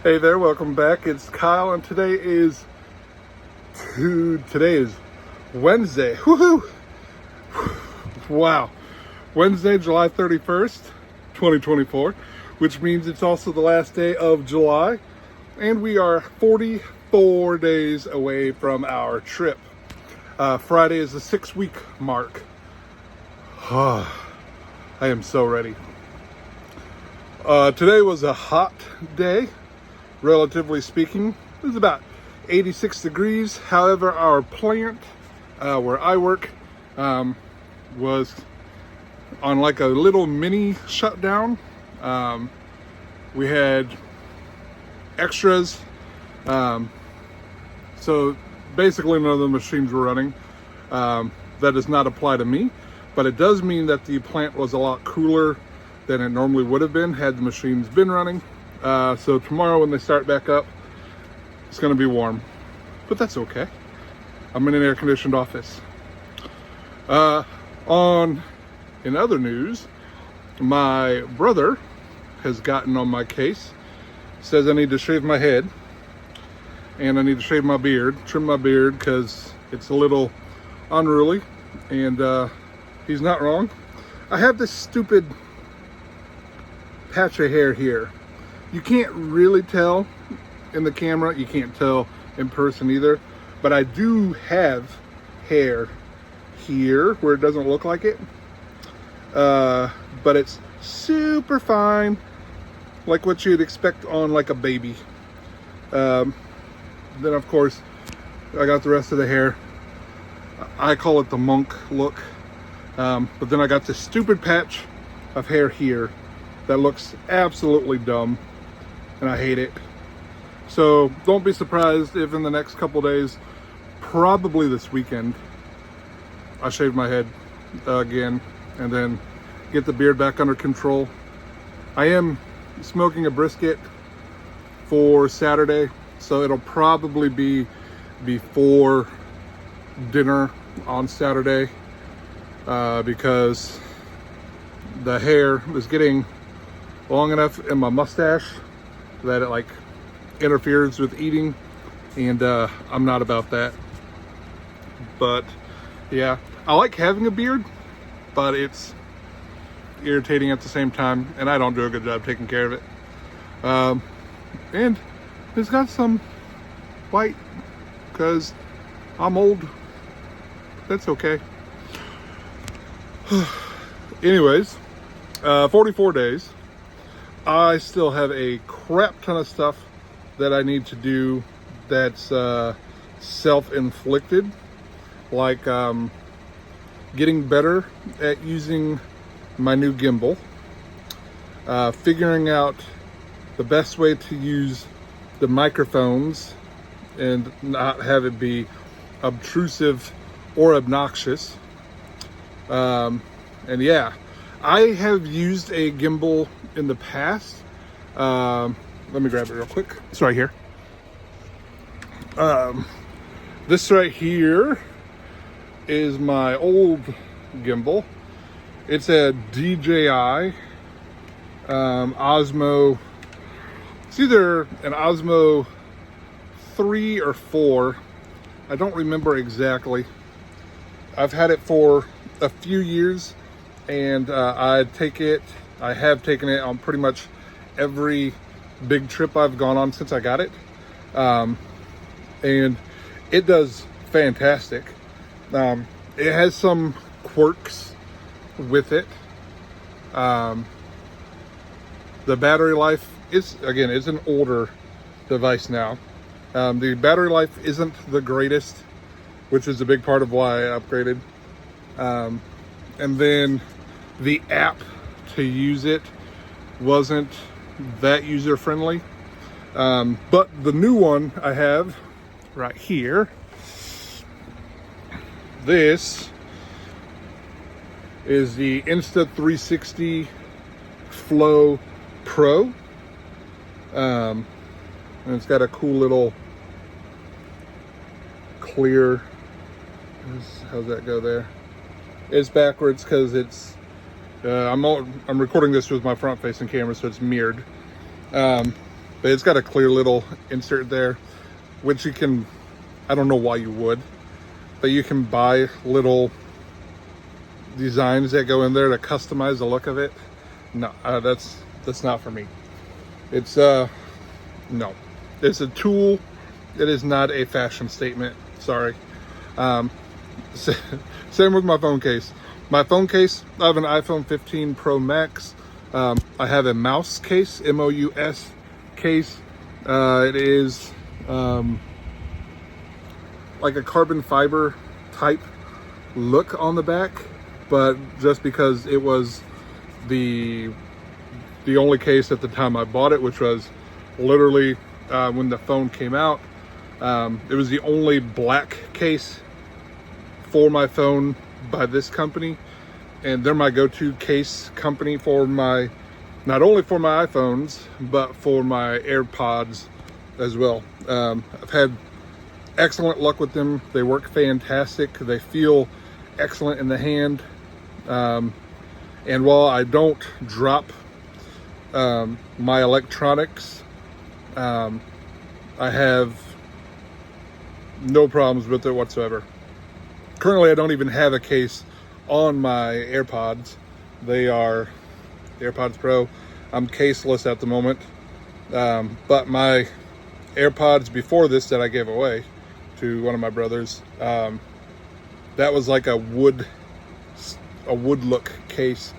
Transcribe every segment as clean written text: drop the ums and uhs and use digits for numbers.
Hey there, welcome back. It's Kyle, and today is Wednesday. Woohoo! Wow. Wednesday, July 31st, 2024, which means it's also the last day of July, and we are 44 days away from our trip. Friday is the 6-week mark. I am so ready. Today was a hot day, relatively speaking. It was about 86 degrees. However, our plant where I work was on like a little mini shutdown. We had extras. So basically none of the machines were running. That does not apply to me, but it does mean that the plant was a lot cooler than it normally would have been had the machines been running. So tomorrow when they start back up, it's going to be warm, but that's okay. I'm in an air-conditioned office. In other news, my brother has gotten on my case. Says I need to shave my head and I need to shave my beard, trim my beard because it's a little unruly, and he's not wrong. I have this stupid patch of hair here. You can't really tell in the camera, you can't tell in person either, but I do have hair here where it doesn't look like it, but it's super fine, like what you'd expect on like a baby. Then of course I got the rest of the hair. I call it the monk look, but then I got this stupid patch of hair here that looks absolutely dumb, and I hate it. So don't be surprised if in the next couple days, probably this weekend, I shave my head again and then get the beard back under control. I am smoking a brisket for Saturday, so it'll probably be before dinner on Saturday, because the hair is getting long enough in my mustache that it like interferes with eating, and I'm not about that. But yeah, I like having a beard, but it's irritating at the same time, and I don't do a good job taking care of it. And it's got some white because I'm old. That's okay. Anyways, 44 days. I still have a crap ton of stuff that I need to do that's self-inflicted, like getting better at using my new gimbal, figuring out the best way to use the microphones and not have it be obtrusive or obnoxious. And yeah, I have used a gimbal in the past. Let me grab it real quick. It's right here. This right here is my old gimbal. It's a DJI Osmo. It's either an Osmo 3 or 4. I don't remember exactly. I've had it for a few years, and I have taken it on pretty much every big trip I've gone on since I got it, and it does fantastic. It has some quirks with it. The battery life is, again, it's an older device now. The battery life isn't the greatest, which is a big part of why I upgraded. And then the app to use it wasn't that user friendly. But the new one I have right here, this is the Insta360 Flow Pro. And it's got a cool little clear, how's that go there? It's backwards because it's I'm recording this with my front facing camera, so it's mirrored. but it's got a clear little insert there, which you can, I don't know why you would, but you can buy little designs that go in there to customize the look of it. No, that's not for me. It's no, it's a tool. It is not a fashion statement. Sorry. Same with my phone case. My phone case, I have an iPhone 15 Pro Max. I have a mouse case, MOUS case. It is like a carbon fiber type look on the back, but just because it was the only case at the time I bought it, which was literally when the phone came out, it was the only black case for my phone by this company, and they're my go-to case company for my, not only for my iPhones, but for my AirPods as well. I've had excellent luck with them. They work fantastic. They feel excellent in the hand. And while I don't drop my electronics, I have no problems with it whatsoever. Currently, I don't even have a case on my AirPods. They are AirPods Pro. I'm caseless at the moment. But my AirPods before this that I gave away to one of my brothers, that was like a wood look case,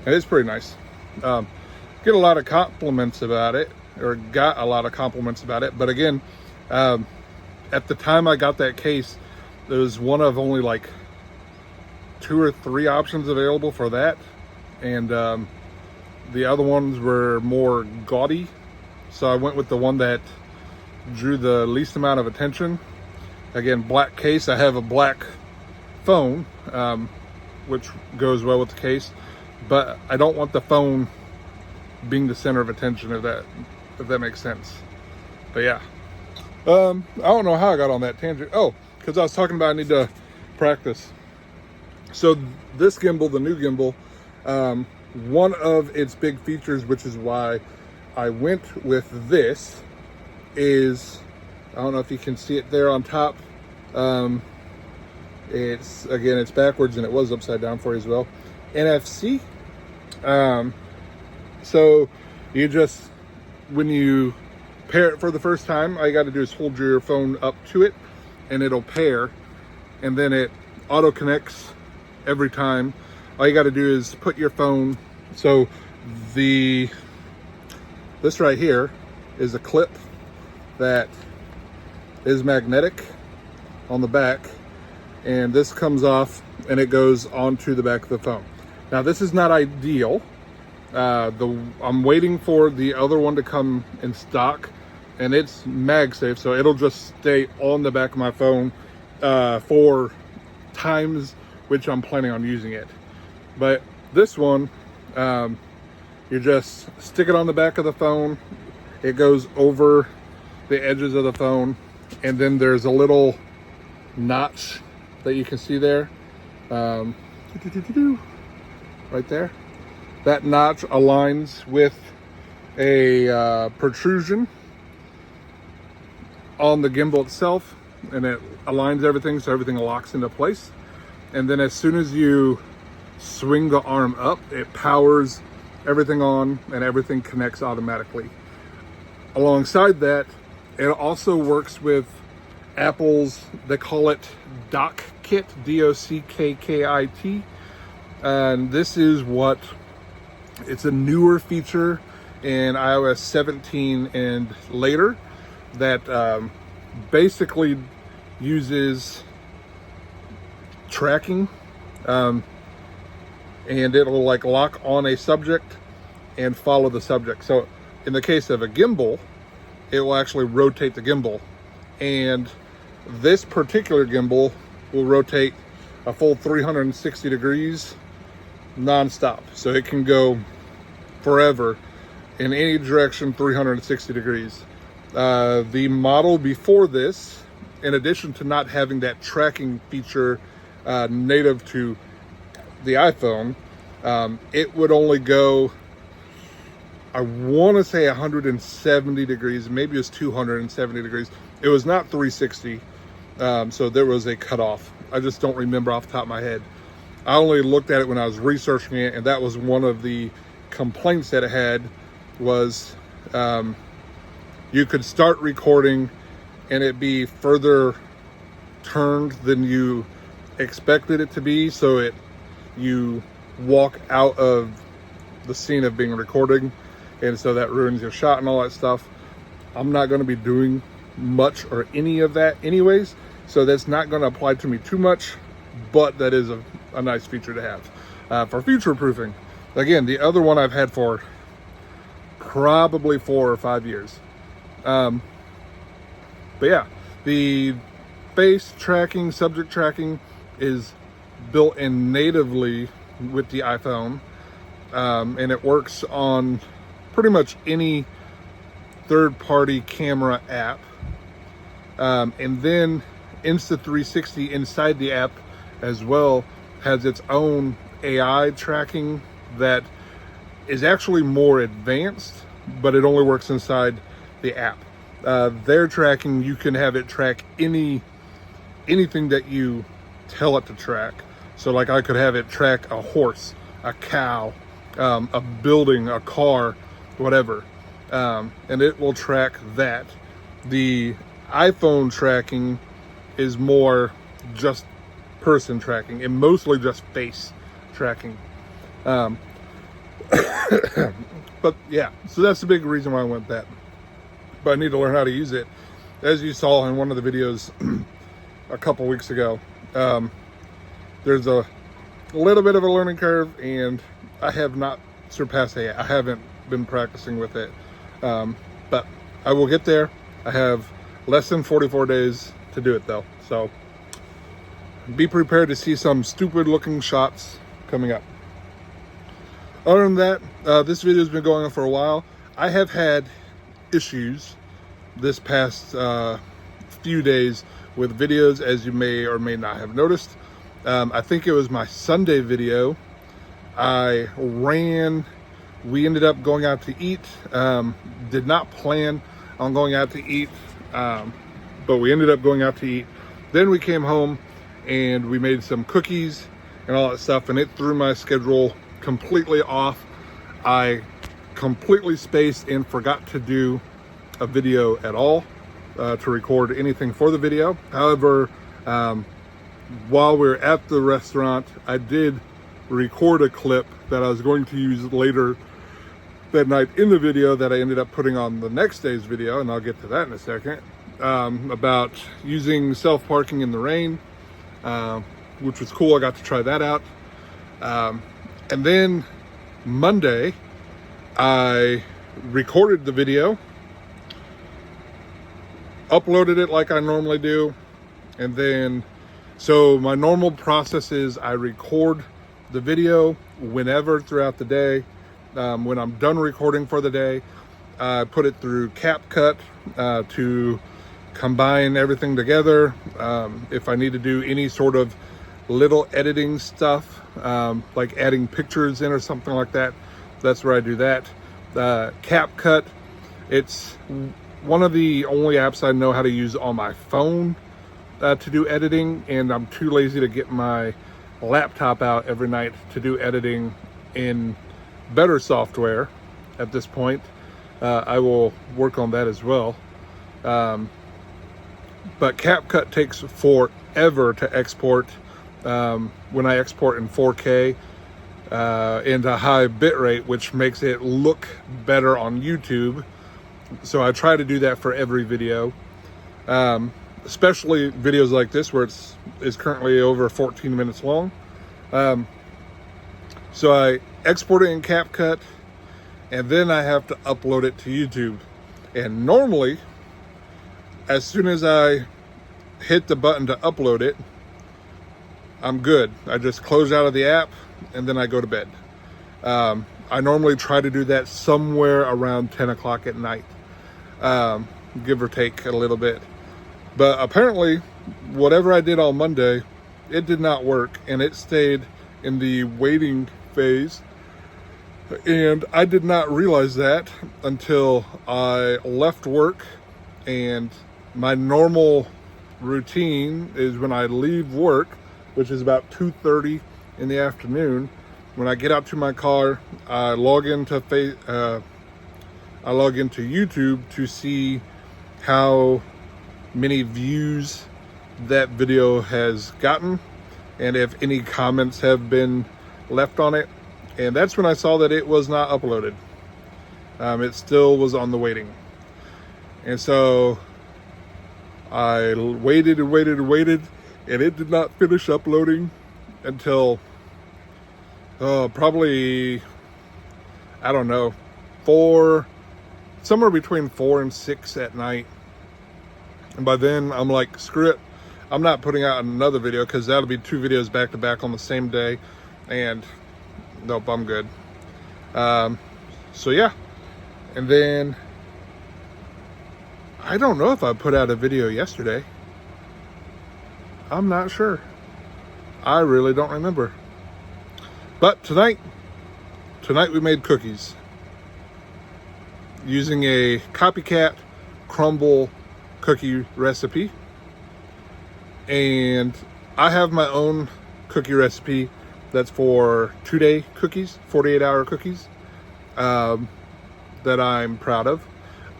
and it's pretty nice. Get a lot of compliments about it, or got a lot of compliments about it. But again, at the time I got that case, there was one of only like 2 or 3 options available for that, and the other ones were more gaudy, so I went with the one that drew the least amount of attention. Again, black case. I have a black phone, which goes well with the case, but I don't want the phone being the center of attention, if that makes sense. But yeah, I don't know how I got on that tangent. Oh, because I was talking about I need to practice. So this gimbal, the new gimbal, one of its big features, which is why I went with this, is, I don't know if you can see it there on top. It's backwards, and it was upside down for you as well. NFC. So you just, when you pair it for the first time, all you got to do is hold your phone up to it, and it'll pair, and then it auto connects every time. All you got to do is put your phone. So this right here is a clip that is magnetic on the back, and this comes off and it goes onto the back of the phone. Now this is not ideal. I'm waiting for the other one to come in stock, and it's MagSafe, so it'll just stay on the back of my phone for times which I'm planning on using it. But this one, you just stick it on the back of the phone, it goes over the edges of the phone, and then there's a little notch that you can see there, right there. That notch aligns with a protrusion on the gimbal itself, and it aligns everything so everything locks into place. And then as soon as you swing the arm up, it powers everything on and everything connects automatically. Alongside that, it also works with Apple's, they call it DockKit, DockKit. And this is it's a newer feature in iOS 17 and later that basically uses tracking, and it'll like lock on a subject and follow the subject. So in the case of a gimbal, it will actually rotate the gimbal, and this particular gimbal will rotate a full 360 degrees non-stop, so it can go forever in any direction 360 degrees. The model before this, in addition to not having that tracking feature native to the iPhone, it would only go I want to say 170 degrees, maybe it was 270 degrees. It was not 360, so there was a cutoff. I just don't remember off the top of my head. I only looked at it when I was researching it, and that was one of the complaints that it had was you could start recording and it be further turned than you expected it to be, so you walk out of the scene of being recording, and so that ruins your shot and all that stuff. I'm not going to be doing much or any of that anyways, so that's not going to apply to me too much, but that is a nice feature to have for future proofing. Again, the other one I've had for probably 4 or 5 years. But yeah, the face tracking, subject tracking is built in natively with the iPhone, and it works on pretty much any third-party camera app. And then Insta360 inside the app as well has its own AI tracking that is actually more advanced, but it only works inside the app. Their tracking, you can have it track anything that you tell it to track. So like I could have it track a horse, a cow, a building, a car, whatever, and it will track that. The iPhone tracking is more just person tracking and mostly just face tracking. But yeah, so that's the big reason why I went that. But I need to learn how to use it. As you saw in one of the videos a couple weeks ago, there's a little bit of a learning curve, and I have not surpassed it yet. I haven't been practicing with it, but I will get there. I have less than 44 days to do it though, so be prepared to see some stupid looking shots coming up. Other than that, this video has been going on for a while. I have had issues this past few days with videos, as you may or may not have noticed. I think it was my Sunday video. We ended up going out to eat. Did not plan on going out to eat, but we ended up going out to eat. Then we came home and we made some cookies and all that stuff, and it threw my schedule completely off. I completely spaced and forgot to do a video at all, to record anything for the video. However, while we were at the restaurant, I did record a clip that I was going to use later that night in the video that I ended up putting on the next day's video, and I'll get to that in a second, about using self-parking in the rain, which was cool. I got to try that out. And then Monday, I recorded the video, uploaded it like I normally do, and then, so my normal process is I record the video whenever throughout the day. When I'm done recording for the day, I put it through CapCut to combine everything together. If I need to do any sort of little editing stuff, like adding pictures in or something like that, that's where I do that. CapCut, it's one of the only apps I know how to use on my phone to do editing, and I'm too lazy to get my laptop out every night to do editing in better software at this point. I will work on that as well. But CapCut takes forever to export. When I export in 4K into high bitrate, which makes it look better on YouTube. So I try to do that for every video, especially videos like this where it's currently over 14 minutes long. So I export it in CapCut, and then I have to upload it to YouTube. And normally, as soon as I hit the button to upload it, I'm good. I just close out of the app and then I go to bed. I normally try to do that somewhere around 10 o'clock at night, give or take a little bit. But apparently, whatever I did on Monday, it did not work, and it stayed in the waiting phase And I did not realize that until I left work. And my normal routine is when I leave work, which is about 2:30 in the afternoon. When I get out to my car, I log into YouTube to see how many views that video has gotten and if any comments have been left on it. And that's when I saw that it was not uploaded. It still was on the waiting. And so I waited and waited and waited, and it did not finish uploading until probably, I don't know, somewhere between 4 and 6 at night. And by then I'm like, screw it, I'm not putting out another video because that'll be 2 videos back to back on the same day, and nope, I'm good. So yeah, and then I don't know if I put out a video yesterday. I'm not sure. I really don't remember. But tonight we made cookies using a copycat crumble cookie recipe. And I have my own cookie recipe that's for 2-day cookies, 48-hour cookies, that I'm proud of.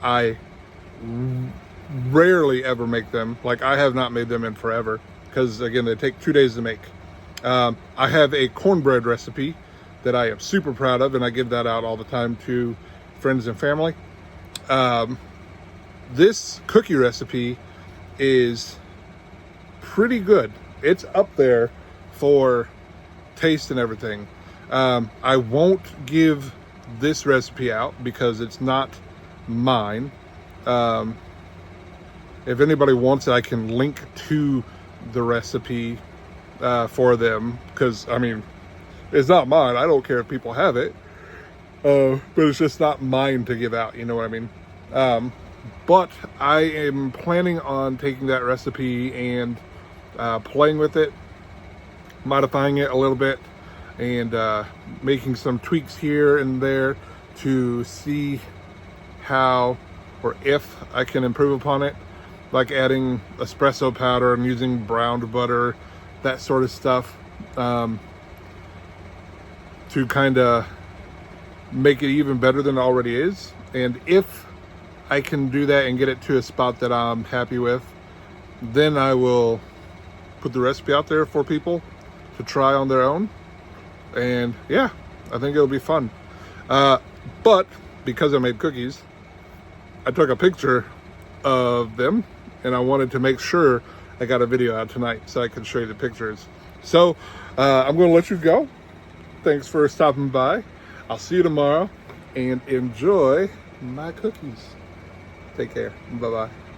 I rarely ever make them. Like, I have not made them in forever because, again, they take 2 days to make. I have a cornbread recipe that I am super proud of, and I give that out all the time to friends and family. This cookie recipe is pretty good. It's up there for taste and everything. I won't give this recipe out because it's not mine. If anybody wants it, I can link to the recipe for them, because I mean, it's not mine. I don't care if people have it, but it's just not mine to give out, you know what I mean? But I am planning on taking that recipe and playing with it, modifying it a little bit, and making some tweaks here and there to see how or if I can improve upon it, like adding espresso powder and using browned butter, that sort of stuff, to kind of make it even better than it already is. And if I can do that and get it to a spot that I'm happy with, then I will put the recipe out there for people to try on their own. And yeah, I think it'll be fun. But because I made cookies, I took a picture of them, and I wanted to make sure I got a video out tonight so I could show you the pictures. So I'm going to let you go. Thanks for stopping by. I'll see you tomorrow, and enjoy my cookies. Take care. Bye-bye.